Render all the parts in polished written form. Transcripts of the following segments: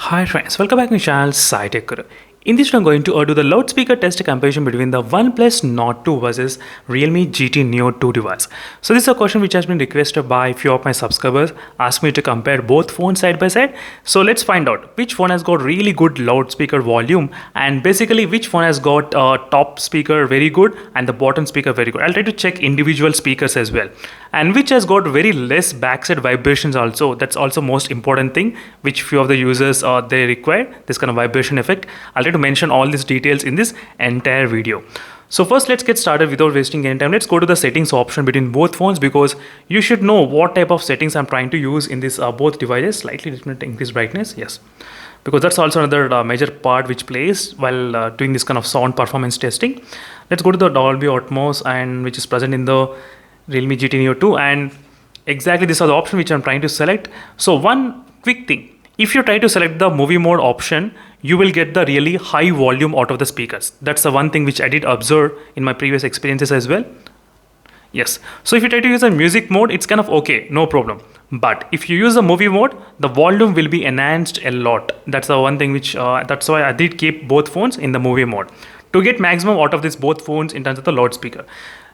Hi friends, welcome back to my channel SciTech Guru. In this video, I'm going to do the loudspeaker test comparison between the OnePlus Nord 2 versus Realme GT Neo 2 device. So this is a question which has been requested by a few of my subscribers, asked me to compare both phones side by side. So let's find out which phone has got really good loudspeaker volume and basically which phone has got top speaker very good and the bottom speaker very good. I'll try to check individual speakers as well, and which has got very less backside vibrations also. That's also most important thing which few of the users they require, this kind of vibration effect. I'll try to mention all these details in this entire video. So first let's get started without wasting any time. Let's go to the settings option between both phones because you should know what type of settings I'm trying to use in this both devices. Slightly increase brightness, yes, because that's also another major part which plays while doing this kind of sound performance testing. Let's go to the Dolby Atmos, and which is present in the Realme GT Neo 2, and exactly these are the options which I'm trying to select. So one quick thing, if you try to select the movie mode option, you will get the really high volume out of the speakers. That's the one thing which I did observe in my previous experiences as well. Yes, so if you try to use a music mode, it's kind of okay, no problem. But if you use the movie mode, the volume will be enhanced a lot. That's the one thing which that's why I did keep both phones in the movie mode to get maximum out of these both phones in terms of the loudspeaker.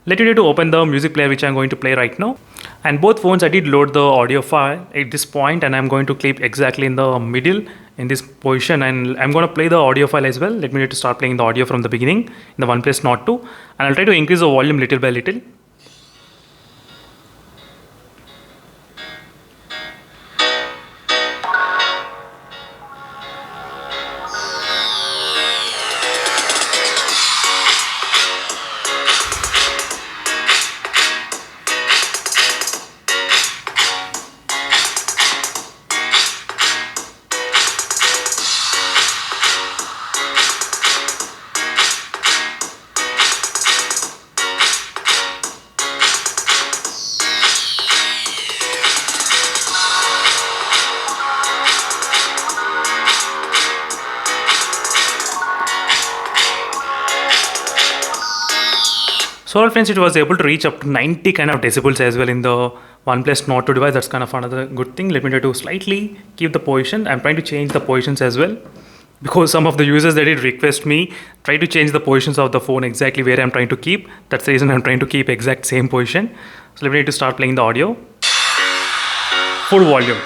Let me try to open the music player which I'm going to play right now. And both phones I did load the audio file at this point, and I'm going to clip exactly in the middle in this position, and I'm going to play the audio file as well. Let me try to start playing the audio from the beginning in the OnePlus Nord 2, and I'll try to increase the volume little by little. So all friends, it was able to reach up to 90 kind of decibels as well in the OnePlus Nord 2 device. That's kind of another good thing. Let me try to slightly keep the position. I'm trying to change the positions as well, because some of the users that did request me try to change the positions of the phone exactly where I'm trying to keep. That's the reason I'm trying to keep exact same position. So let me try to start playing the audio. Full volume.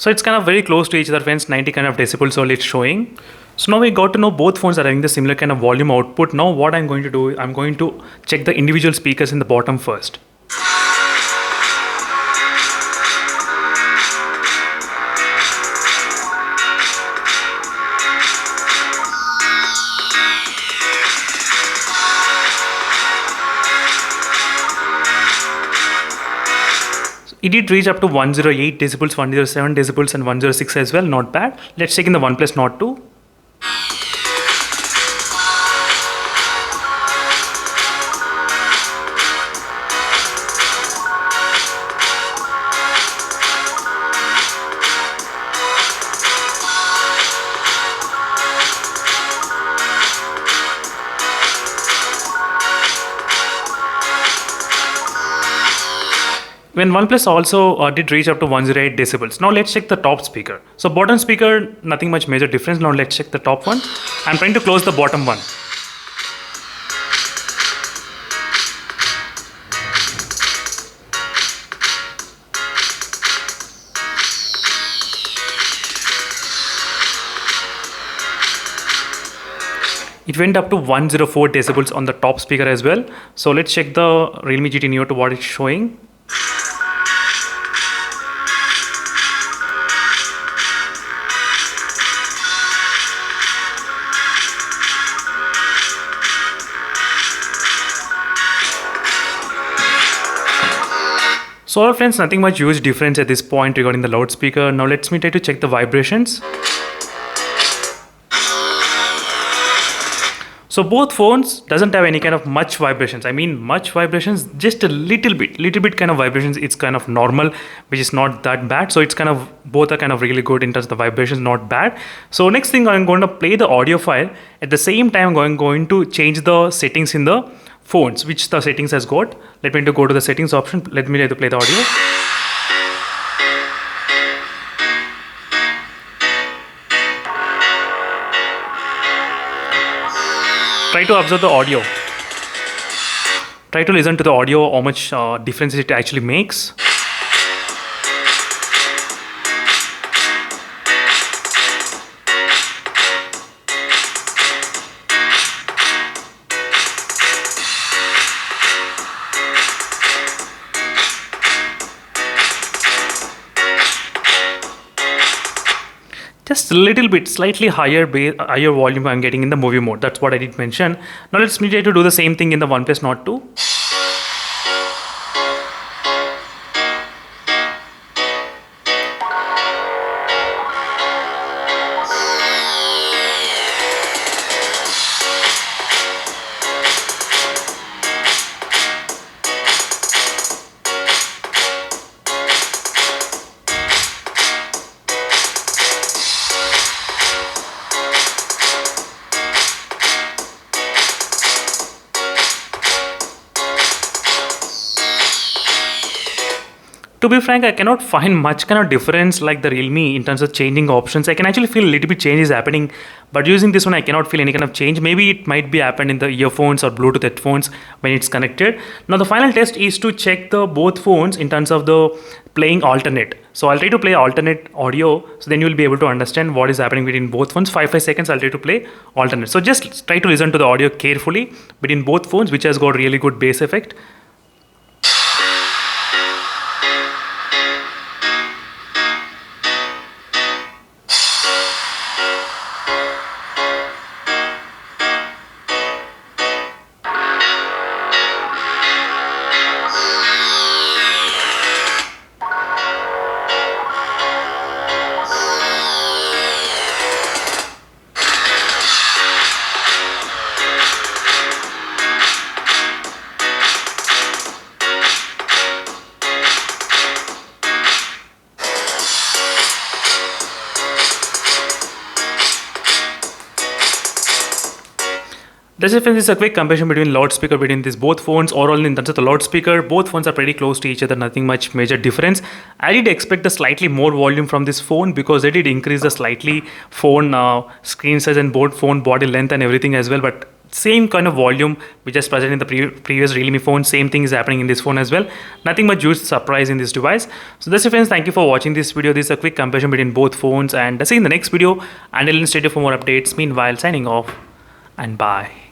So it's kind of very close to each other, friends, 90 kind of decibels all it's showing. So now we got to know both phones are having the similar kind of volume output. Now what I'm going to do, I'm going to check the individual speakers in the bottom first. It did reach up to 108 decibels, 107 decibels and 106 as well, not bad. Let's check in the OnePlus Nord 2. When OnePlus also did reach up to 108 decibels. Now let's check the top speaker. So bottom speaker, nothing much major difference. Now let's check the top one. I'm trying to close the bottom one. It went up to 104 decibels on the top speaker as well. So let's check the Realme GT Neo 2 what it's showing. So all friends, nothing much huge difference at this point regarding the loudspeaker. Now let's me try to check the vibrations. So both phones doesn't have any kind of much vibrations. I mean much vibrations, just a little bit kind of vibrations. It's kind of normal, which is not that bad. So it's kind of, both are kind of really good in terms of the vibrations, not bad. So next thing, I'm going to play the audio file. At the same time, I'm going to change the settings in the phones, which the settings has got. Let me go to the settings option. Let me try to play the audio. Try to observe the audio. Try to listen to the audio, how much difference it actually makes. Just a little bit, slightly higher volume I'm getting in the movie mode. That's what I did mention. Now let's try to do the same thing in the OnePlus Nord 2. To be frank, I cannot find much kind of difference like the Realme in terms of changing options. I can actually feel a little bit change is happening, but using this one, I cannot feel any kind of change. Maybe it might be happen in the earphones or Bluetooth headphones when it's connected. Now the final test is to check the both phones in terms of the playing alternate. So I'll try to play alternate audio, so then you'll be able to understand what is happening between both phones. 5 seconds, I'll try to play alternate. So just try to listen to the audio carefully between both phones, which has got really good bass effect. This is a quick comparison between loudspeaker between these both phones. Overall, in terms of the loudspeaker, both phones are pretty close to each other, nothing much major difference. I did expect a slightly more volume from this phone because they did increase the slightly phone screen size and both phone body length and everything as well, but same kind of volume which is present in the previous Realme phone, same thing is happening in this phone as well. Nothing much huge surprise in this device. So that's it friends, thank you for watching this video. This is a quick comparison between both phones, and see you in the next video. Until then, stay tuned for more updates. Meanwhile, signing off and bye.